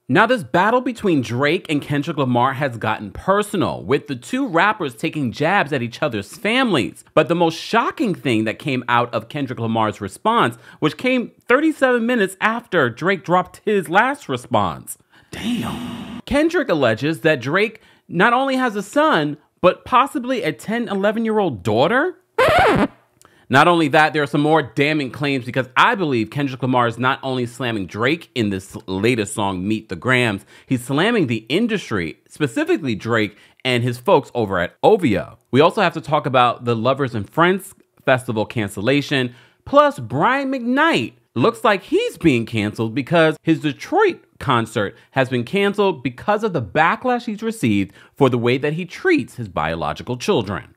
Now, this battle between Drake and Kendrick Lamar has gotten personal, with the two rappers taking jabs at each other's families. But the most shocking thing that came out of Kendrick Lamar's response, which came 37 minutes after Drake dropped his last response. Damn. Kendrick alleges that Drake not only has a son, but possibly a 10, 11-year-old daughter? Not only that, there are some more damning claims because I believe Kendrick Lamar is not only slamming Drake in this latest song, Meet the Grams, he's slamming the industry, specifically Drake and his folks over at OVO. We also have to talk about the Lovers and Friends Festival cancellation, plus Brian McKnight. Looks like he's being canceled because his Detroit concert has been canceled because of the backlash he's received for the way that he treats his biological children.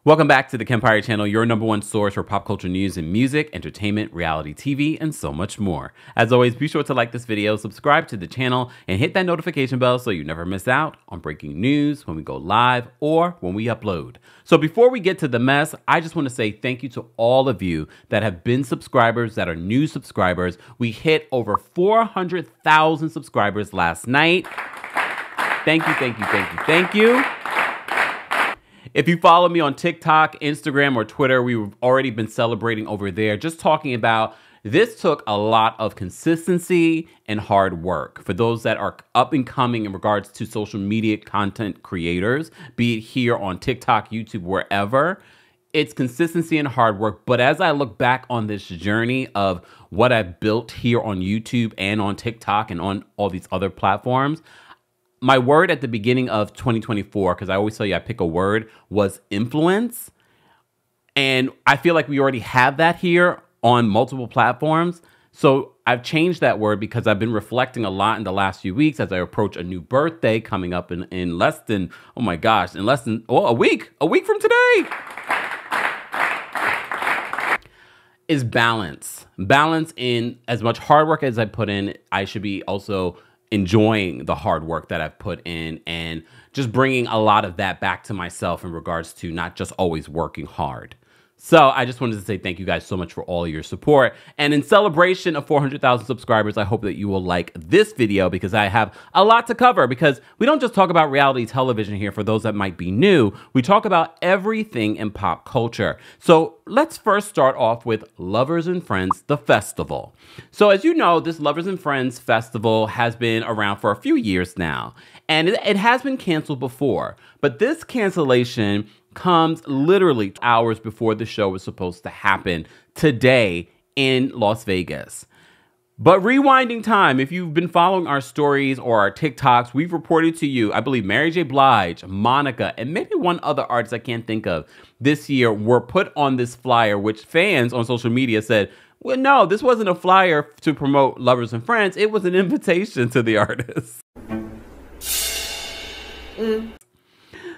Welcome back to the Kempire channel, your #1 source for pop culture news and music, entertainment, reality TV, and so much more. As always, be sure to like this video, subscribe to the channel, and hit that notification bell so you never miss out on breaking news when we go live or when we upload. So before we get to the mess, I just want to say thank you to all of you that have been subscribers, that are new subscribers. We hit over 400,000 subscribers last night. Thank you, thank you, thank you, thank you. If you follow me on TikTok, Instagram, or Twitter, we've already been celebrating over there, just talking about this took a lot of consistency and hard work. For those that are up and coming in regards to social media content creators, be it here on TikTok, YouTube, wherever, it's consistency and hard work. But as I look back on this journey of what I've built here on YouTube and on TikTok and on all these other platforms, my word at the beginning of 2024, because I always tell you I pick a word, was influence. And I feel like we already have that here on multiple platforms. So I've changed that word because I've been reflecting a lot in the last few weeks as I approach a new birthday coming up in less than, oh my gosh, in less than, a week from today. Is balance. Balance in as much hard work as I put in, I should be also enjoying the hard work that I've put in and just bringing a lot of that back to myself in regards to not just always working hard. So I just wanted to say thank you guys so much for all your support. And in celebration of 400,000 subscribers, I hope that you will like this video because I have a lot to cover, because we don't just talk about reality television here for those that might be new. We talk about everything in pop culture. So let's first start off with Lovers and Friends, the festival. So as you know, this Lovers and Friends festival has been around for a few years now, and it has been canceled before. But this cancellation comes literally hours before the show was supposed to happen today in Las Vegas. But rewinding time, if you've been following our stories or our TikToks, we've reported to you, I believe Mary J. Blige, Monica, and maybe one other artist I can't think of this year were put on this flyer, which fans on social media said, well, no, this wasn't a flyer to promote Lovers and Friends. It was an invitation to the artists.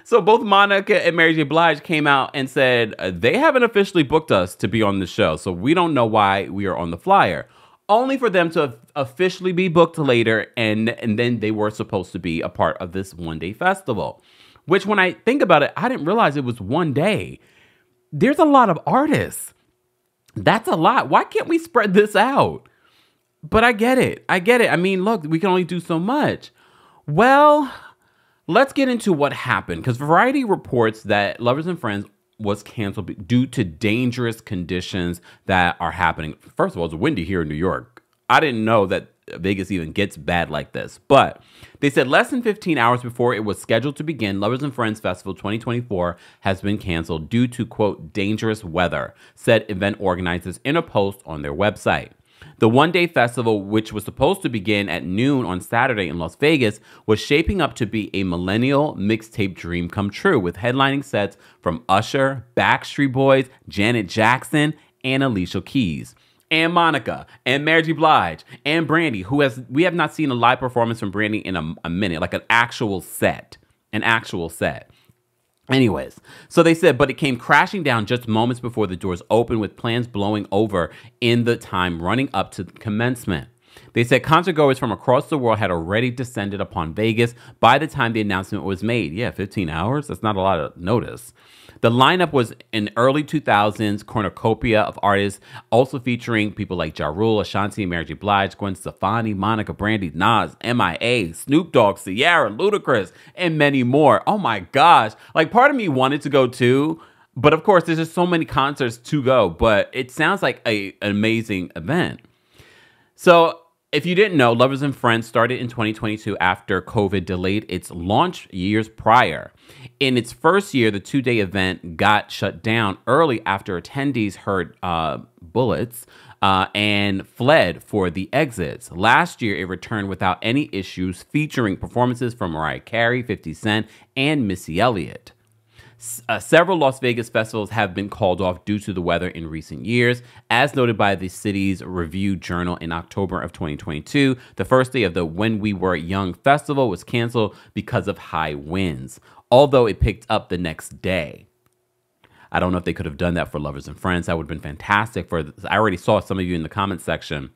So both Monica and Mary J. Blige came out and said they haven't officially booked us to be on the show, so we don't know why we are on the flyer. Only for them to officially be booked later, and then they were supposed to be a part of this one-day festival. Which, when I think about it, I didn't realize it was one day. There's a lot of artists. That's a lot. Why can't we spread this out? But I get it. I get it. I mean, look, we can only do so much. Well, let's get into what happened, because Variety reports that Lovers and Friends was canceled due to dangerous conditions that are happening. First of all, it's windy here in New York. I didn't know that Vegas even gets bad like this, but they said less than 15 hours before it was scheduled to begin, Lovers and Friends Festival 2024 has been canceled due to, quote, dangerous weather, said event organizers in a post on their website. The one-day festival, which was supposed to begin at noon on Saturday in Las Vegas, was shaping up to be a millennial mixtape dream come true, with headlining sets from Usher, Backstreet Boys, Janet Jackson, and Alicia Keys, and Monica, and Mary J. Blige, and Brandy, we have not seen a live performance from Brandy in a minute, like an actual set. Anyways, so they said, but it came crashing down just moments before the doors opened, with plans blowing over in the time running up to commencement. They said concertgoers from across the world had already descended upon Vegas by the time the announcement was made. Yeah, 15 hours? That's not a lot of notice. The lineup was an early 2000s cornucopia of artists, also featuring people like Ja Rule, Ashanti, Mary J. Blige, Gwen Stefani, Monica, Brandy, Nas, MIA, Snoop Dogg, Ciara, Ludacris, and many more. Oh my gosh. Like, part of me wanted to go too, but of course, there's just so many concerts to go, but it sounds like an amazing event. So, if you didn't know, Lovers and Friends started in 2022 after COVID delayed its launch years prior. In its first year, the two-day event got shut down early after attendees heard bullets and fled for the exits. Last year, it returned without any issues, featuring performances from Mariah Carey, 50 Cent, and Missy Elliott. Several Las Vegas festivals have been called off due to the weather in recent years. As noted by the city's Review Journal in October of 2022, the first day of the When We Were Young festival was canceled because of high winds, although it picked up the next day. I don't know if they could have done that for Lovers and Friends. That would have been fantastic. I already saw some of you in the comment section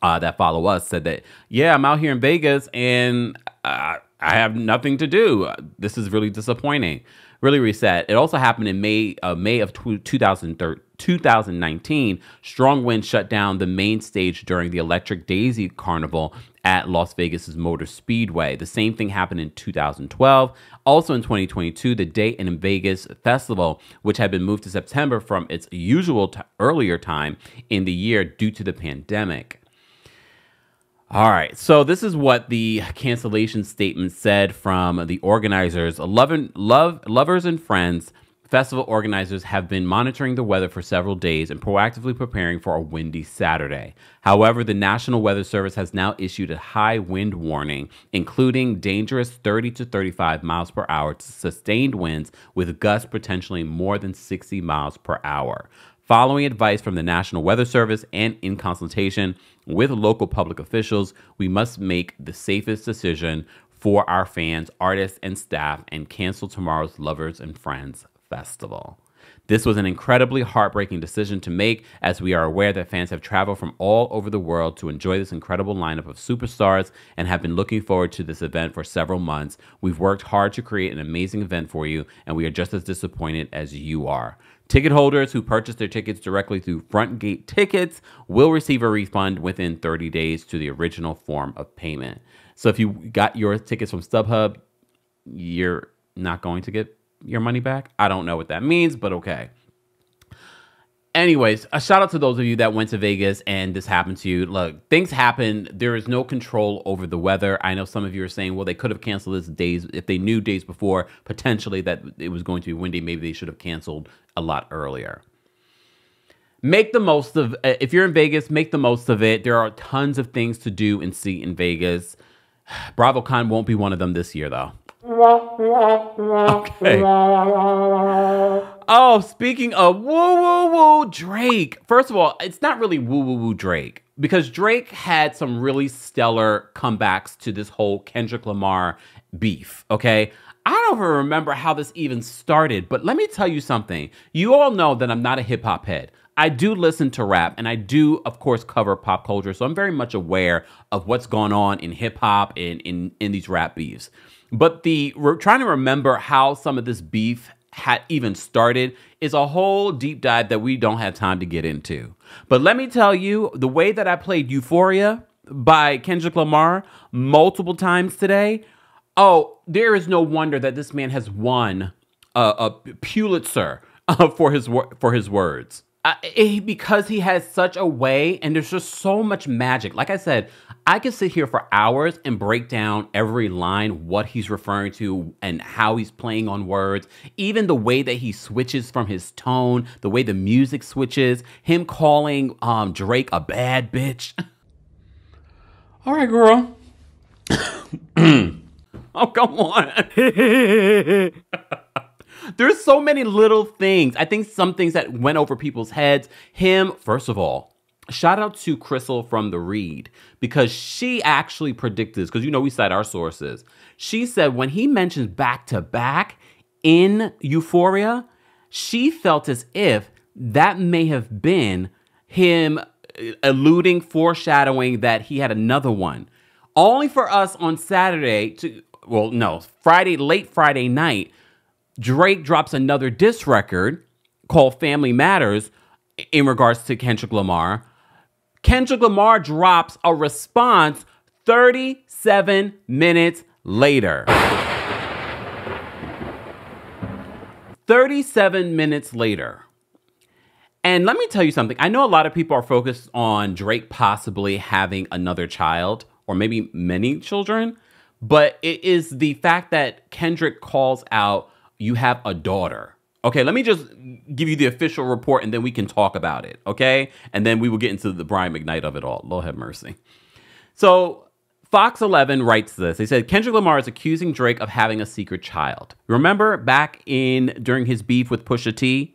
that follow us said that, yeah, I'm out here in Vegas and I have nothing to do. This is really disappointing. Really, really sad. It also happened in May of 2019. Strong winds shut down the main stage during the Electric Daisy Carnival at Las Vegas's Motor Speedway. The same thing happened in 2012. Also in 2022, the Dayton in Vegas Festival, which had been moved to September from its usual earlier time in the year due to the pandemic. All right, so this is what the cancellation statement said from the organizers. Lovers and Friends festival organizers have been monitoring the weather for several days and proactively preparing for a windy Saturday. However, the National Weather Service has now issued a high wind warning, including dangerous 30 to 35 miles per hour to sustained winds with gusts potentially more than 60 miles per hour. Following advice from the National Weather Service and in consultation with local public officials, we must make the safest decision for our fans, artists, and staff and cancel tomorrow's Lovers and Friends Festival. This was an incredibly heartbreaking decision to make, as we are aware that fans have traveled from all over the world to enjoy this incredible lineup of superstars and have been looking forward to this event for several months. We've worked hard to create an amazing event for you, and we are just as disappointed as you are. Ticket holders who purchase their tickets directly through Front Gate Tickets will receive a refund within 30 days to the original form of payment. So if you got your tickets from StubHub, you're not going to get your money back. I don't know what that means, but okay. Anyways, a shout out to those of you that went to Vegas and this happened to you. Look, things happen. There is no control over the weather. I know some of you are saying, well, they could have canceled this days if they knew days before potentially that it was going to be windy. Maybe they should have canceled a lot earlier. Make the most of, if you're in Vegas, make the most of it. There are tons of things to do and see in Vegas. BravoCon won't be one of them this year, though. Okay. Oh, speaking of woo-woo-woo Drake. First of all, it's not really woo-woo-woo Drake, because Drake had some really stellar comebacks to this whole Kendrick Lamar beef, okay? I don't even remember how this even started, but let me tell you something. You all know that I'm not a hip-hop head. I do listen to rap, and I do, of course, cover pop culture, so I'm very much aware of what's going on in hip-hop and in these rap beefs. But we're trying to remember how some of this beef had even started is a whole deep dive that we don't have time to get into. But let me tell you, the way that I played Euphoria by Kendrick Lamar multiple times today, oh, there is no wonder that this man has won a Pulitzer for his words. Because he has such a way, and there's just so much magic. Like I said, I could sit here for hours and break down every line, what he's referring to, and how he's playing on words. Even the way that he switches from his tone, the way the music switches, him calling Drake a bad bitch. All right, girl. Oh, come on. There's so many little things. I think some things that went over people's heads. First of all, shout out to Crystal from The Read, because she actually predicted this, because you know we cite our sources. She said when he mentions back to back in Euphoria, she felt as if that may have been him alluding, foreshadowing that he had another one. Only for us on Saturday late Friday night, Drake drops another diss record called Family Matters in regards to Kendrick Lamar. Kendrick Lamar drops a response 37 minutes later. 37 minutes later. And let me tell you something. I know a lot of people are focused on Drake possibly having another child or maybe many children, but it is the fact that Kendrick calls out, you have a daughter. Okay, let me just give you the official report and then we can talk about it, okay? And then we will get into the Brian McKnight of it all. Lord have mercy. So Fox 11 writes this. They said, Kendrick Lamar is accusing Drake of having a secret child. Remember back during his beef with Pusha T,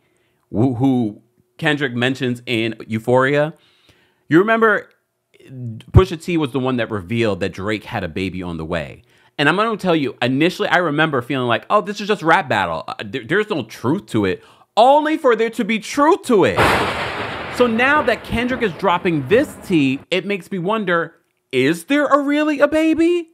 who Kendrick mentions in Euphoria? You remember Pusha T was the one that revealed that Drake had a baby on the way. And I'm going to tell you, initially, I remember feeling like, oh, this is just rap battle. There's no truth to it, only for there to be truth to it. So now that Kendrick is dropping this tea, it makes me wonder, is there really a baby?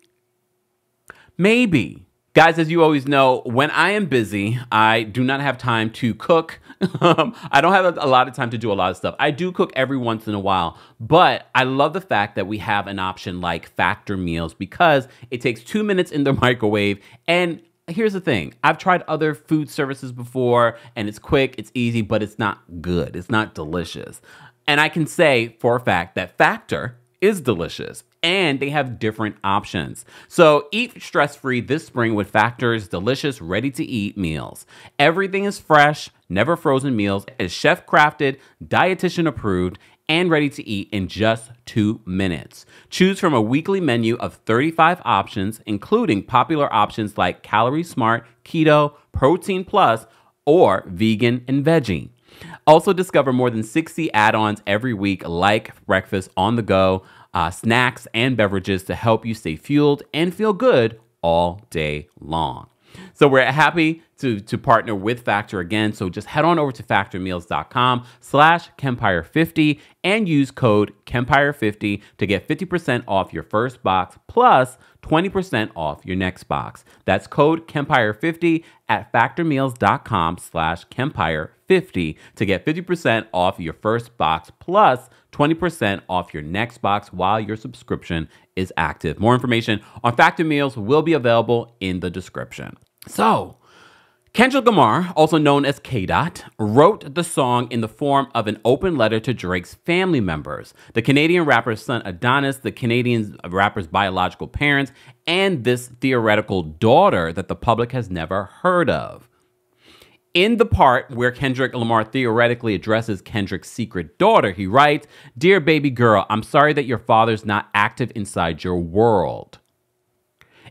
Maybe. Guys, as you always know, when I am busy, I do not have time to cook. I don't have a lot of time to do a lot of stuff. I do cook every once in a while, but I love the fact that we have an option like Factor Meals because it takes 2 minutes in the microwave. And here's the thing. I've tried other food services before and it's quick, it's easy, but it's not good. It's not delicious. And I can say for a fact that Factor is delicious and they have different options. So eat stress-free this spring with Factor's delicious, ready-to-eat meals. Everything is fresh, never frozen meals, is chef-crafted, dietitian-approved, and ready to eat in just 2 minutes. Choose from a weekly menu of 35 options, including popular options like Calorie Smart, Keto, Protein Plus, or Vegan and Veggie. Also discover more than 60 add-ons every week like breakfast on the go, snacks and beverages to help you stay fueled and feel good all day long. So we're happy to partner with Factor again. So just head on over to factormeals.com/Kempire50 and use code Kempire50 to get 50% off your first box plus 20% off your next box. That's code Kempire50 at factormeals.com/Kempire50 to get 50% off your first box plus 20% off your next box while your subscription is active. More information on Factor Meals will be available in the description. So, Kendrick Lamar, also known as K-Dot, wrote the song in the form of an open letter to Drake's family members, the Canadian rapper's son Adonis, the Canadian rapper's biological parents, and this theoretical daughter that the public has never heard of. In the part where Kendrick Lamar theoretically addresses Kendrick's secret daughter, he writes, "Dear baby girl, I'm sorry that your father's not active inside your world."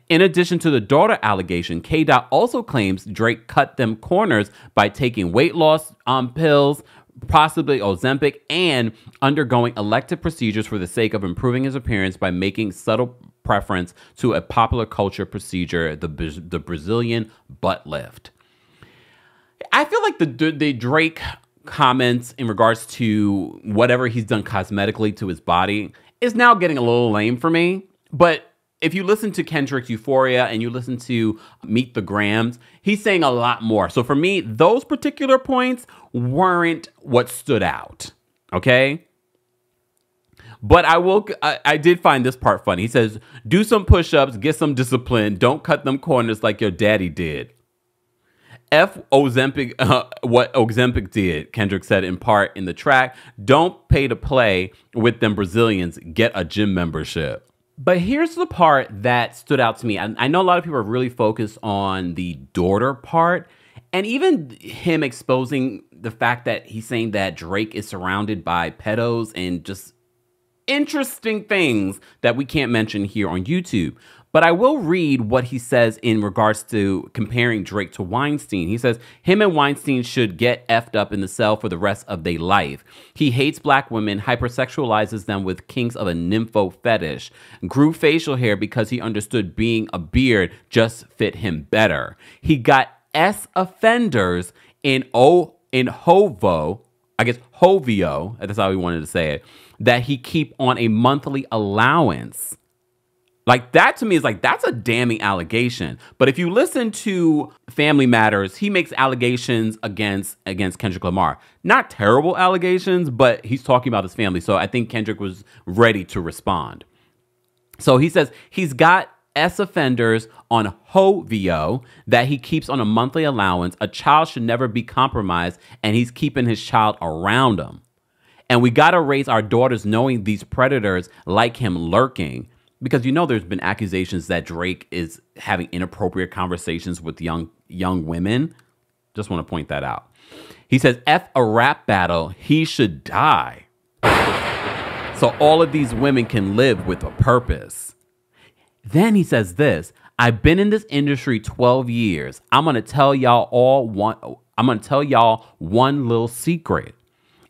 In addition to the daughter allegation, K-Dot also claims Drake cut them corners by taking weight loss pills, possibly Ozempic, and undergoing elective procedures for the sake of improving his appearance by making subtle preference to a popular culture procedure, the Brazilian butt lift. I feel like the Drake comments in regards to whatever he's done cosmetically to his body is now getting a little lame for me. But if you listen to Kendrick's Euphoria and you listen to Meet the Grams, he's saying a lot more. So for me, those particular points weren't what stood out, okay? But I did find this part funny. He says, do some push-ups, get some discipline, don't cut them corners like your daddy did. F Ozempic, what Ozempic did, Kendrick said in part in the track, don't pay to play with them Brazilians, get a gym membership. But here's the part that stood out to me. I know a lot of people are really focused on the daughter part, and even him exposing the fact that he's saying that Drake is surrounded by pedos and just interesting things that we can't mention here on YouTube. But I will read what he says in regards to comparing Drake to Weinstein. He says, him and Weinstein should get effed up in the cell for the rest of their life. He hates black women, hypersexualizes them with kinks of a nympho fetish, grew facial hair because he understood being a beard just fit him better. He got S offenders in Hovio, that's how he wanted to say it, that he keep on a monthly allowance. Like, that to me is like, that's a damning allegation. But if you listen to Family Matters, he makes allegations against Kendrick Lamar. Not terrible allegations, but he's talking about his family. So I think Kendrick was ready to respond. So he says he's got offenders on HOVIO that he keeps on a monthly allowance. A child should never be compromised, and he's keeping his child around him. And we got to raise our daughters knowing these predators like him lurking. Because, there's been accusations that Drake is having inappropriate conversations with young women. Just want to point that out. He says, F a rap battle, he should die. So all of these women can live with a purpose. Then he says this, I've been in this industry 12 years. I'm going to tell y'all one little secret.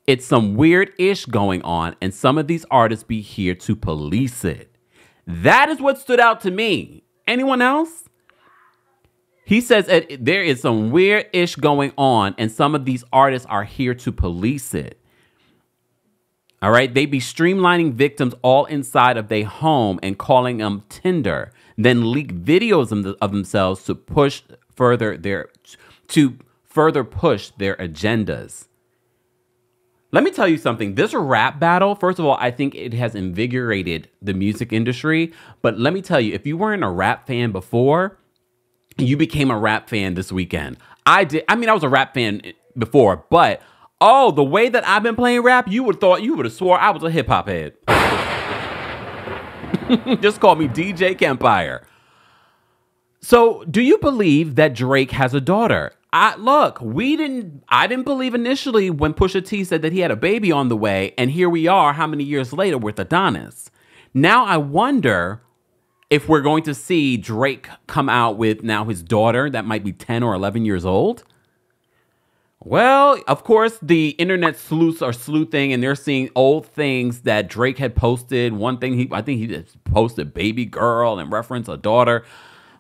It's some weird ish going on, and some of these artists be here to police it. That is what stood out to me. Anyone else? He says that there is some weird ish going on, and some of these artists are here to police it. All right. They be streamlining victims all inside of their home and calling them Tinder, then leak videos of themselves to further push their agendas. Let me tell you something. This rap battle, first of all, I think it has invigorated the music industry. But let me tell you, if you weren't a rap fan before, you became a rap fan this weekend. I was a rap fan before, but the way that I've been playing rap, you would have swore I was a hip hop head. Just call me DJ Kempire. So, do you believe that Drake has a daughter? I didn't believe initially when Pusha T said that he had a baby on the way, and here we are how many years later with Adonis. Now I wonder if we're going to see Drake come out with now his daughter that might be 10 or 11 years old. Well, of course, the internet sleuths are sleuthing, and they're seeing old things that Drake had posted. One thing, I think he just posted baby girl and reference a daughter.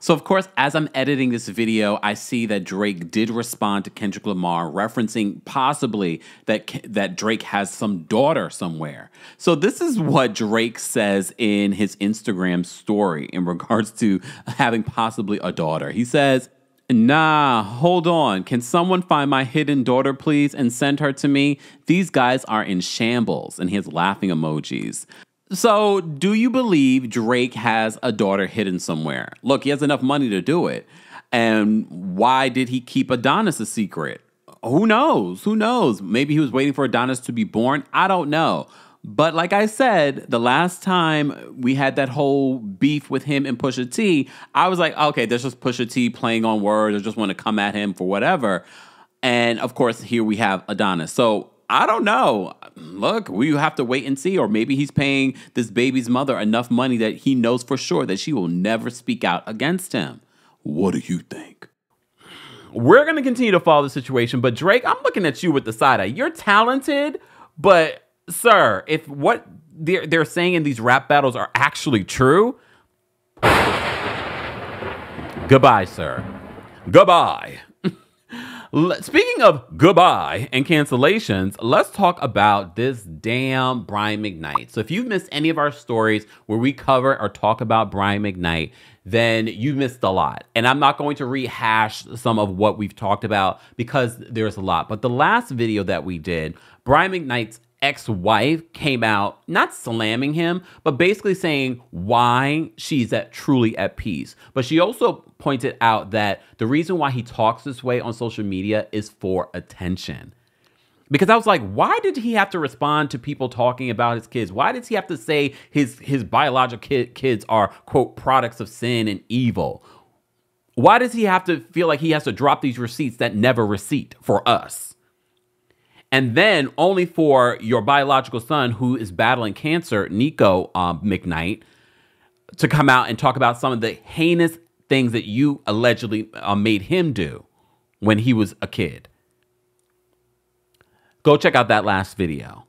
So, of course, as I'm editing this video, I see that Drake did respond to Kendrick Lamar, referencing possibly that Drake has some daughter somewhere. So this is what Drake says in his Instagram story in regards to having possibly a daughter. He says, nah, hold on. Can someone find my hidden daughter, please, and send her to me? These guys are in shambles. And he has laughing emojis. So, do you believe Drake has a daughter hidden somewhere? Look, he has enough money to do it. And why did he keep Adonis a secret? Who knows? Who knows? Maybe he was waiting for Adonis to be born. I don't know. But like I said, the last time we had that whole beef with him and Pusha T, I was like, okay, there's just Pusha T playing on words or just want to come at him for whatever. And of course, here we have Adonis. So, I don't know. Look, we have to wait and see. Or maybe he's paying this baby's mother enough money that he knows for sure that she will never speak out against him. What do you think? We're going to continue to follow the situation. But Drake, I'm looking at you with the side eye. You're talented, but sir, if what they're saying in these rap battles are actually true, goodbye, sir. Goodbye. Speaking of goodbye and cancellations, let's talk about this damn Brian McKnight. So if you've missed any of our stories where we cover or talk about Brian McKnight, then you missed a lot. And I'm not going to rehash some of what we've talked about because there's a lot. But the last video that we did, Brian McKnight's ex-wife came out, not slamming him, but basically saying why she's truly at peace. But she also pointed out that the reason why he talks this way on social media is for attention. Because I was like, why did he have to respond to people talking about his kids? Why does he have to say his biological kids are, quote, products of sin and evil? Why does he have to feel like he has to drop these receipts that never receipt for us? And then only for your biological son who is battling cancer, Nico McKnight, to come out and talk about some of the heinous things that you allegedly made him do when he was a kid. Go check out that last video.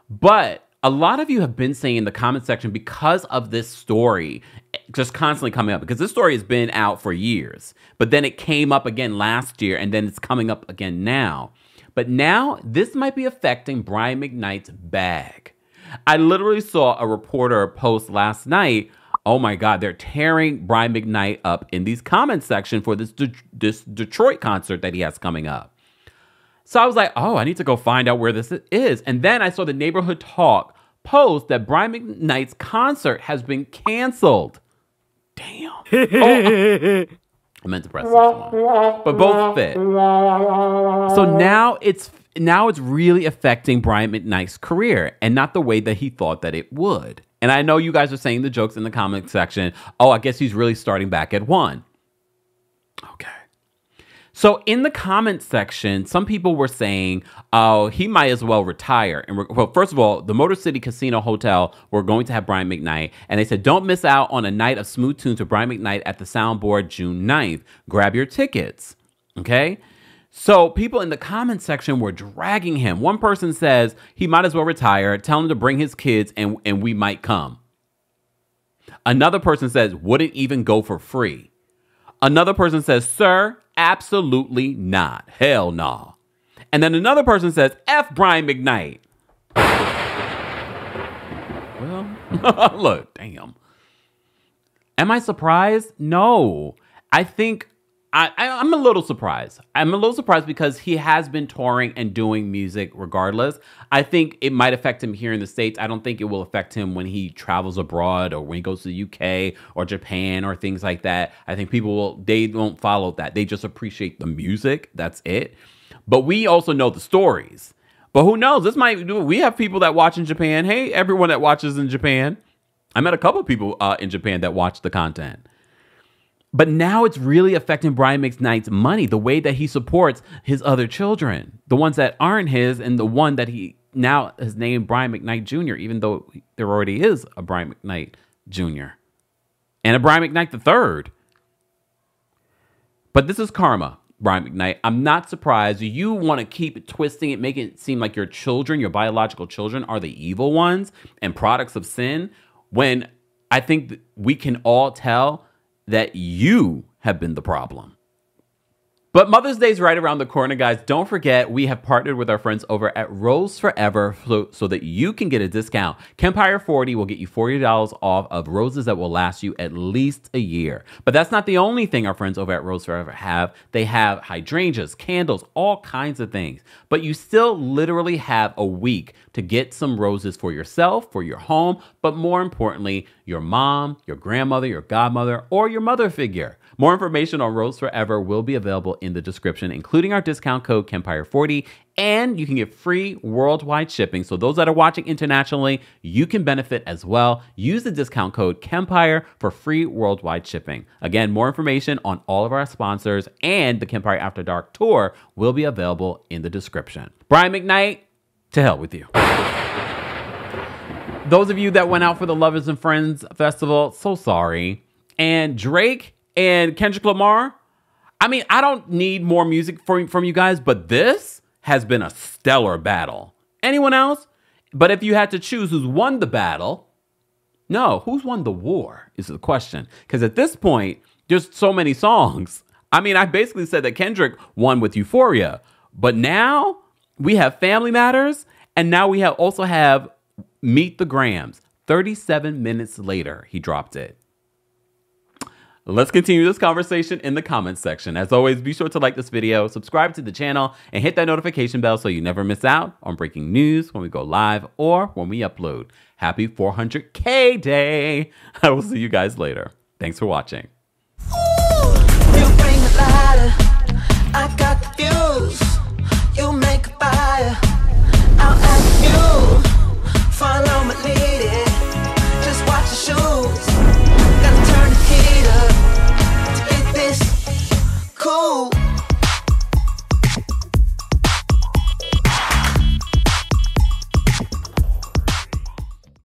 But a lot of you have been saying in the comment section, because of this story just constantly coming up, because this story has been out for years, but then it came up again last year and then it's coming up again now. But now this might be affecting Brian McKnight's bag. I literally saw a reporter post last night oh my God, they're tearing Brian McKnight up in these comments section for this Detroit concert that he has coming up. So I was like, oh, I need to go find out where this is. And then I saw the Neighborhood Talk post that Brian McKnight's concert has been canceled. Damn. Oh, I meant to press this one, but both fit. So now it's really affecting Brian McKnight's career, and not the way that he thought that it would. And I know you guys are saying the jokes in the comment section. Oh, I guess he's really starting back at one. Okay. So in the comment section, some people were saying, oh, he might as well retire. And well, first of all, the Motor City Casino Hotel were going to have Brian McKnight. And they said, don't miss out on a night of smooth tunes with Brian McKnight at the Soundboard June 9th. Grab your tickets. Okay. So people in the comment section were dragging him. One person says he might as well retire. Tell him to bring his kids and we might come. Another person says, wouldn't even go for free. Another person says, sir, absolutely not. Hell no. And then another person says, F Brian McKnight. Well, look, damn. Am I surprised? No. I think I'm a little surprised. I'm a little surprised because he has been touring and doing music regardless. I think it might affect him here in the States. I don't think it will affect him when he travels abroad or when he goes to the UK or Japan or things like that. I think they don't follow that. They just appreciate the music. That's it. But we also know the stories. But who knows? We have people that watch in Japan. Hey, everyone that watches in Japan. I met a couple of people in Japan that watch the content. But now it's really affecting Brian McKnight's money, the way that he supports his other children, the ones that aren't his, and the one that he now has named Brian McKnight Jr., even though there already is a Brian McKnight Jr. and a Brian McKnight III. But this is karma, Brian McKnight. I'm not surprised. You want to keep twisting it, making it seem like your children, your biological children, are the evil ones and products of sin, when I think we can all tell that you have been the problem. But Mother's Day is right around the corner, guys. Don't forget, we have partnered with our friends over at Rose Forever so that you can get a discount. Kempire 40 will get you $40 off of roses that will last you at least a year. But that's not the only thing our friends over at Rose Forever have. They have hydrangeas, candles, all kinds of things. But you still literally have a week to get some roses for yourself, for your home, but more importantly, your mom, your grandmother, your godmother, or your mother figure. More information on Rose Forever will be available in the description, including our discount code Kempire40, and you can get free worldwide shipping. So those that are watching internationally, you can benefit as well. Use the discount code Kempire for free worldwide shipping. Again, more information on all of our sponsors and the Kempire After Dark tour will be available in the description. Brian McKnight, to hell with you. Those of you that went out for the Lovers and Friends Festival, so sorry. And Drake and Kendrick Lamar, I mean, I don't need more music from you guys, but this has been a stellar battle. Anyone else? But if you had to choose who's won the battle, no, who's won the war is the question. Because at this point, there's so many songs. I mean, I basically said that Kendrick won with Euphoria, but now we have Family Matters, and now we also have Meet the Grams. 37 minutes later, he dropped it. Let's continue this conversation in the comments section. As always, be sure to like this video, subscribe to the channel, and hit that notification bell so you never miss out on breaking news when we go live or when we upload. Happy 400K day. I will see you guys later. Thanks for watching. You bring the lighter, I got the fuse. You make a fire, I'll ask you.